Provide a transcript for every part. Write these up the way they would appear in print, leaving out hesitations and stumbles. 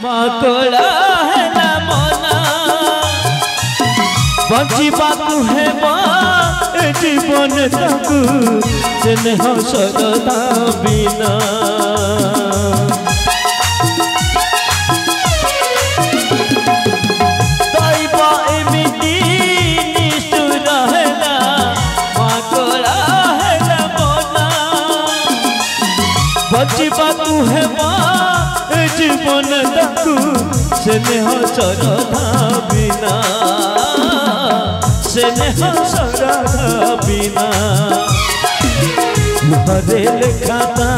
मातोला है ना मना बचिबाकू है जीवन ताकू स्नेह सरदा बिना दैवा एमिति निष्ठुर है ना मातोला है ना मना बचिबाकू है जीवन ताकू स्नेह सरदा बिना स्नेह सरदा बिना लुहरे लेखाता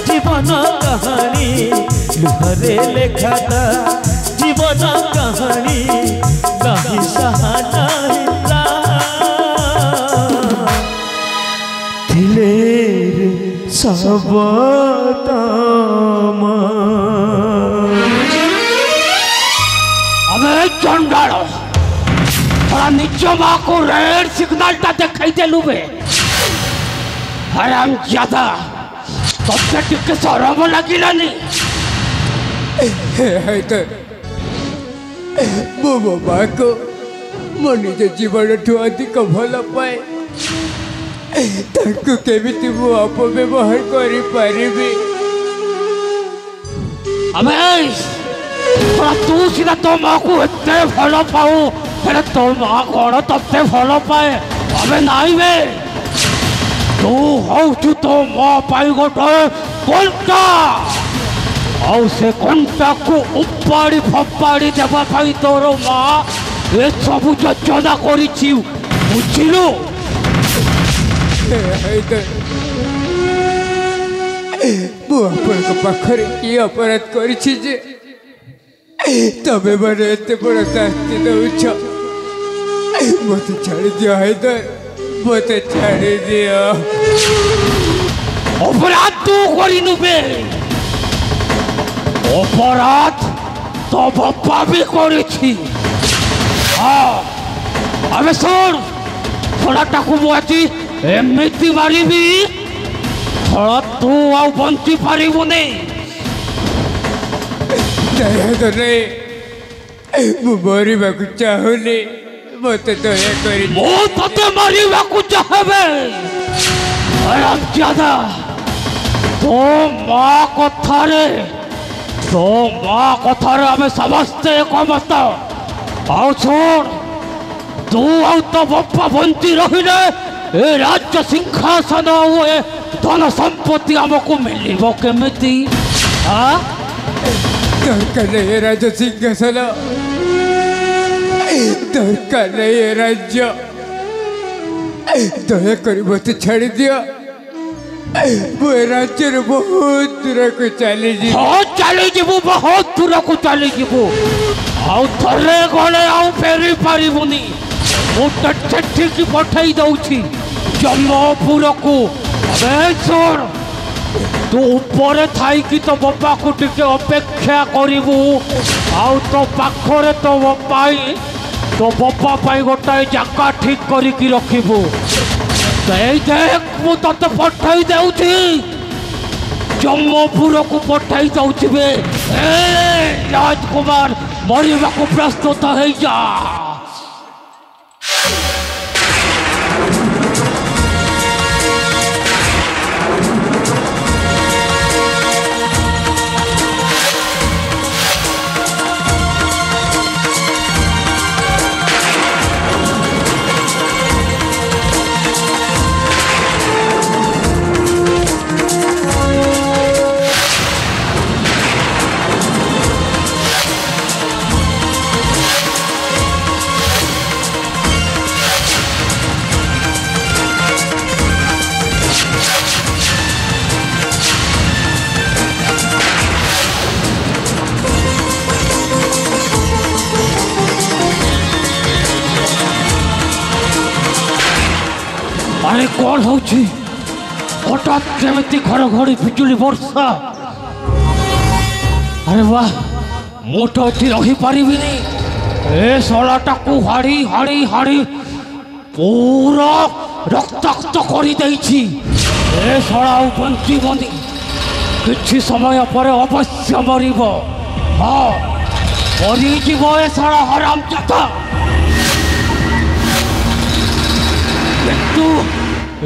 जीवन कहानी लुहरे लेखाता जीवन कहानी नहीं सहाना दिलेर सबतामा चंडाल थोड़ा निज माँ को रेड सिग्नल टा दिखाई देलु बे हराम ज्यादा तब टिके सरम लगिलानी मो बाबा को मो निज जीवन ठू अधिक भल पाए ताकू केमिति मो अपव्यवहार करि पारिबी अमेश तू सीधा तो माँ को इतने भल पाऊ हेले तो माँ कौन तत्ते भल पाए अबे नाई बे तू हौ तो माँ पाई गोटे कंटा और से कंटा को उपाड़ी फपाड़ी देवा पाई तोर माँ ये सब योजना करिछि बुझिलु मु अपन पाखरे की अपराध करिछि जे तबे मैंने एते बड़ा शास्ति दौछ मत छाड़ दिया हैदर मत छाड़ दिया अपराध तू करिनु बे अपराध तो बापा भी करिछि हाँ अबे सुन थोड़ा टाकू मुआची एमती मारिबी थोड़ा तू आउ बंची पारिबु नहीं मरवा चाहूनी मत दया कर मरवा चाहे ज्यादा तो माँ कथारे आम समस्ते एकमत आओ छोड़ तू आउ तो बापा बंची रही ए राज्य सिंहासन धन संपत्ति आमको मिल केमी हाँ दरकार नहीं राज्य सिंहासन दरकार नहीं राज्य दया कर मत छाड़ दिया वो राज्य बहुत दूर को चली जी हाँ चली जीवु बहुत दूर को चली जीवु आउ थरे गले आउ फेरी पारिबुनी मुझे ठीक पठाई दउछि जम्मपुर को सुन तू ऊपर थाई कि तो बापा को टिके अपेक्षा करिबू आउ तो पाखरे तो बापा पाई गोटाए जगह ठीक करिकी रखिबू देख मु तते पठाई देउछि जम्मपुर को पठाई दउछि बे राजकुमार मरिबा को प्रस्तुत है जा अरे कौन होची हठात केमिति घड़घड़ी बिजुली वर्षा अरे वाह मु तो एठी रही पारिबिनी ए सलाटा को हाड़ी हाड़ी हाड़ी पूरा रक्ताक्त करी देइछि ए सला बंची बंदी किछि समय पर अवश्य मरिब हाँ मरीजीव ए सारा हराम जाता तू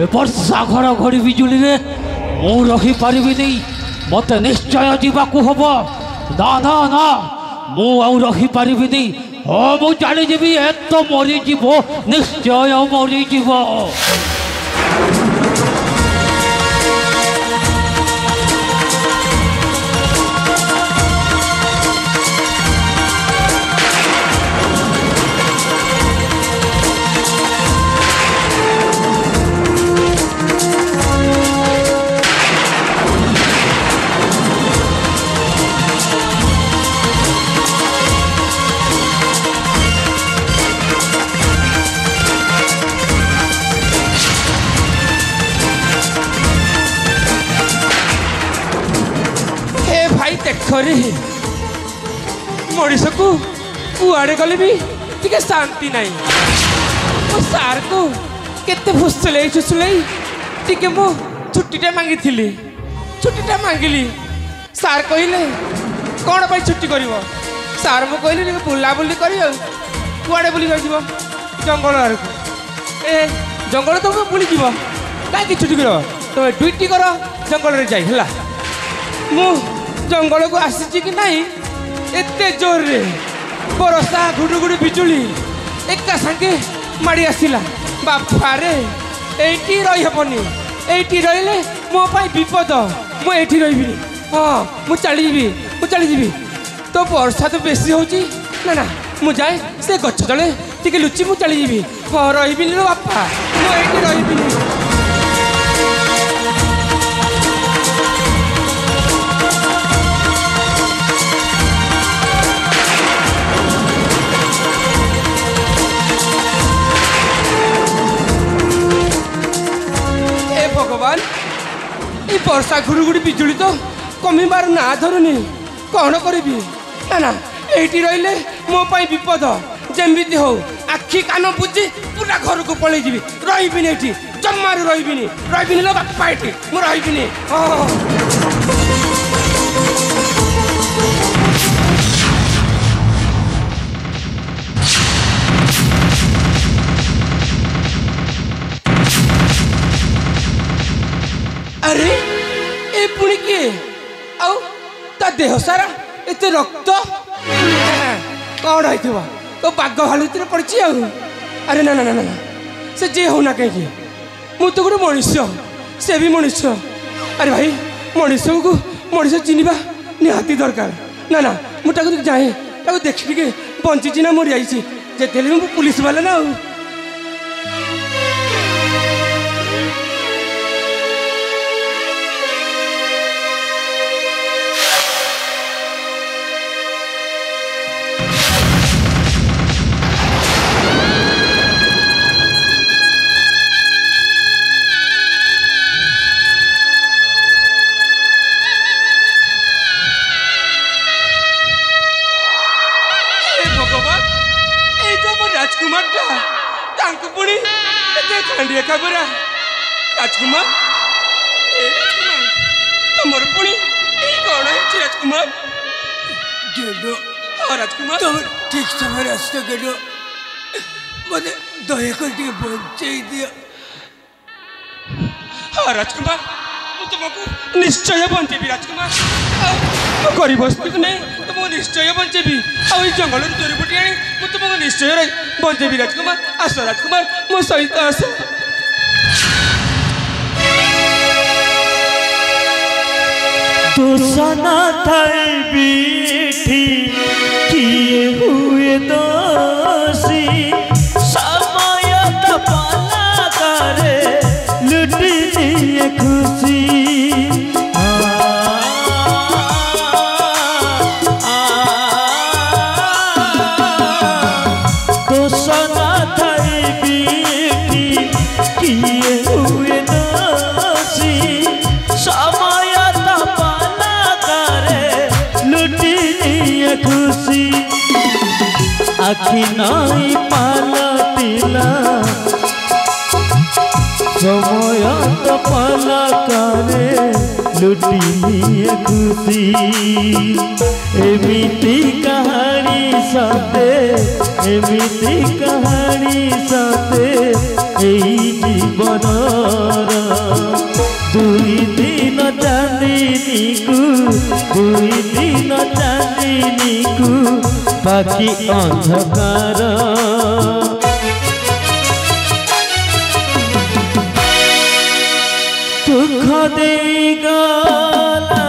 ए वर्षा घर घड़ी बिजुली रे मु रही पारिबी नहीं मत निश्चय जीवाकू हम ना ना ना मु आउ रही पारिबी नहीं हाँ मु जानी जीवी ए तो मरीजीव निश्चय मरीजीव देखरे मनीष को कुआड़े गले भी टिके शांति नहीं मो सार को केते फुसुले फुसुले टिके मो छुट्टीटा मांगी थी छुट्टीटा मांगिली सार कहले कौन पर छुट्टी कर सार मु कहली बुलाबुली कर कुआड़े बुली जीव जंगल आड़ को ए जंगल तो बुली जीव कहीं छुट्टी कर तुम ड्यूटी कर जंगल में जाए मु जंगल को आसी कि नहीं एते जोर रे बरसा घुड़ुघुड़ी बिजुली एका संगे माड़ी आसला बापारे एटी रही हेनी एटी रही मो विपद मुझे रही हाँ मुझे तो वर्षा तो बेसी होची ना ना मु जाए से गछ तले टिके लुचि मु चलीजी हाँ रही बापा मुझे रही भगवान ये वर्षा घुड़ुघुड़ी बिजुली तो कमिबार ना धरुनी कौन करी ना ना ये रही मो विपद जमी हो आखि कान बुझी पूरा घर को पलि रही जमारू रही लो बापा ये मुझे रही अरे ए पुणी किए आउ ता देह सारा एते रक्त कौन है तो बाघ भालू भितर पड़ी अरे ना ना ना ना से जे हो ना कहीं मु तो गोटे मनुष्य से भी मनुष्य अरे भाई मनुष्य को मनुष्य चिन्हवा निहाती दरकार ना ना मुझे जाए देखी के बंची ना मरी जाइए जेते मु पुलिस वाला ना खबरा राजकुमार तुम पुणी कौन है राजकुमार हाँ राजकुमार तुम ठीक समय रास्ता गेलो मत दयाकर बचाई दिया हाँ राजकुमार तुमको निश्चय बंचेबी राजकुमार गरीब स्थित नहीं तुमको निश्चय बंचेबी आ जंगल चोरी फुटी आनी तुमको निश्चय बंचेबी राजकुमार आस राजकुमार मो सहित आस दोषना थाई बीठी किए हुए दोषी समय पाला करे लुट दिए खुशी दोषना थाई बीठी किए हुए दोषी समय खुशी आखि नहीं पालटिला समय तो पलकरे लुटिलिए खुशी एमिति कहानी एमिति कहानी सते एई जीवनर दुई दिन चांदिनी को दुई दिन चांदिनी को बाकी अंधकार दुख दे गला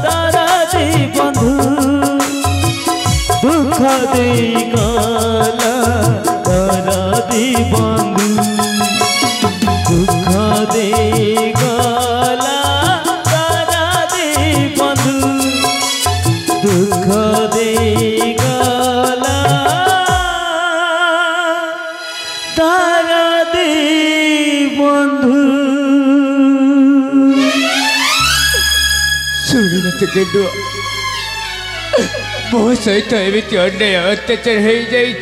तारा दे बंधु दुख दे गला तारा दे बंधु दुख दे गला तारा दे बंधु दुख दे गला तारा दे बंधु शुणु तो गेडुआ मो सहित एमती अन्याय अत्याचार हो जाए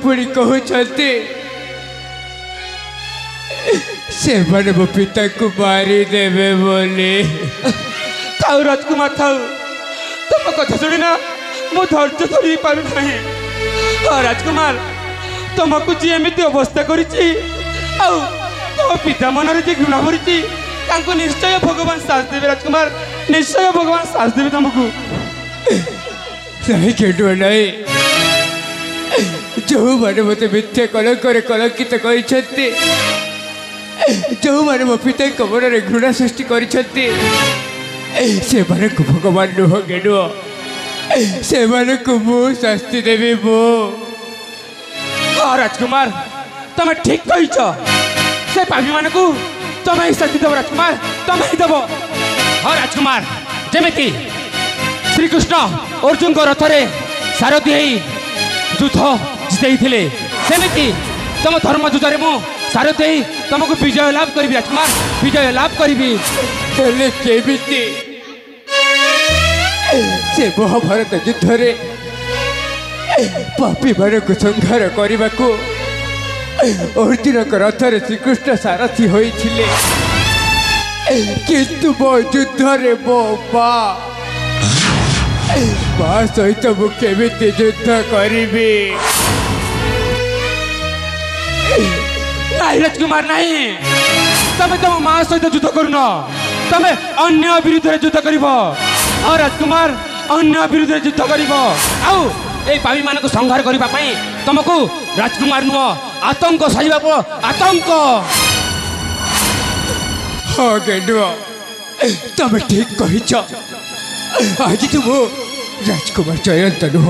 पुणी कहते से मो पिता को मारिदेवे बोली थाउ राजकुमार थाउ तुम कथा शुणी ना मु धैर्य धरी पार नहीं राजकुमार तुमको जी एमती अवस्था करी पिता मनरे जे घृणा भरी निश्चय भगवान साथ देवे राजकुमार निश्चय भगवान साथ देवे तुमको नहीं केटुआ नहीं जो मैंने मत मिथ्या कलंक कलंकित कर जो मैंने मो पिता मन में घृणा सृष्टि कर भगवान नुह गेडुआ से मु शास्ति देवी मो राजकुमार तुम ठीक कही से पापी मान को तुम ही शास्ति देव राजकुमार तुम ही देव हाँ राजकुमार जमीती श्रीकृष्ण अर्जुन को रथरे सारथी युद्ध जिते सेमती तुम धर्म युद्धे मु सारथी तुमको विजय लाभ करी राजकुमार विजय लाभ करी से महाभारत युद्ध पापी मान को संहार करने को अर्जुन रथरे श्रीकृष्ण सारथी होते किंतु मो युद्ध मो माँ सहित मुझे युद्ध करी नहीं राजकुमार नहीं तुम तुम माँ सहित युद्ध करुन तुम अन्य विरुद्ध युद्ध कर राजकुमार अन्य विरुद्ध युद्ध कर पापी मान को संहार करने तुमको राजकुमार नुह आतंक सहिबा आतंक हाँ गेडुआ तुम ठीक कही आज तुम राजकुमार जयंत नुह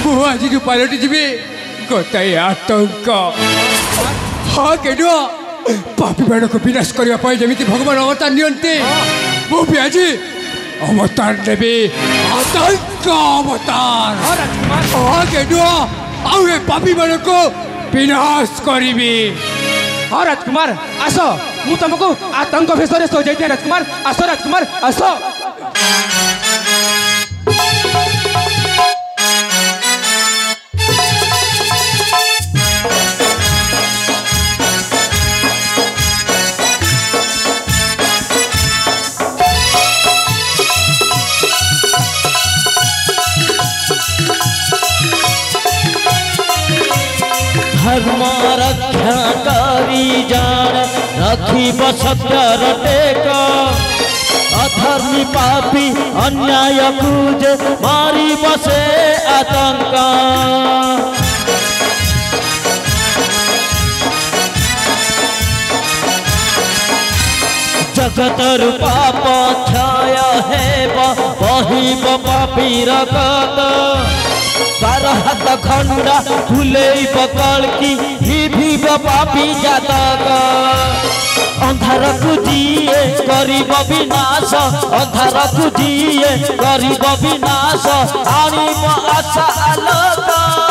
मु आज पलटि जी गोटाए आतंक हाँ गेडुआ पापी मान को विनाश करने जमी भगवान अवतार नियंते मुझे आज अवतार देवी आतंक अवतार हाँ गेडुआ आउ पापी मान को विनाश करी हाँ राजकुमार आस मु तुमको आतंक भेष सजाई राजकुमार आस राजकुमार आस धर्म रक्षा करी जान रखी सत्यर टेक अधर्मी पापी अन्याय पूजे मारी बसे आतंक जगतर पाप क्षय हेब बहिब पापीर गत बारह हाथ खंडा फुले बकल की विभिव पापी जातक अंधार को जीए गरीब विनाश अंधार को जीए गरीब विनाश आनिब आशा आलोक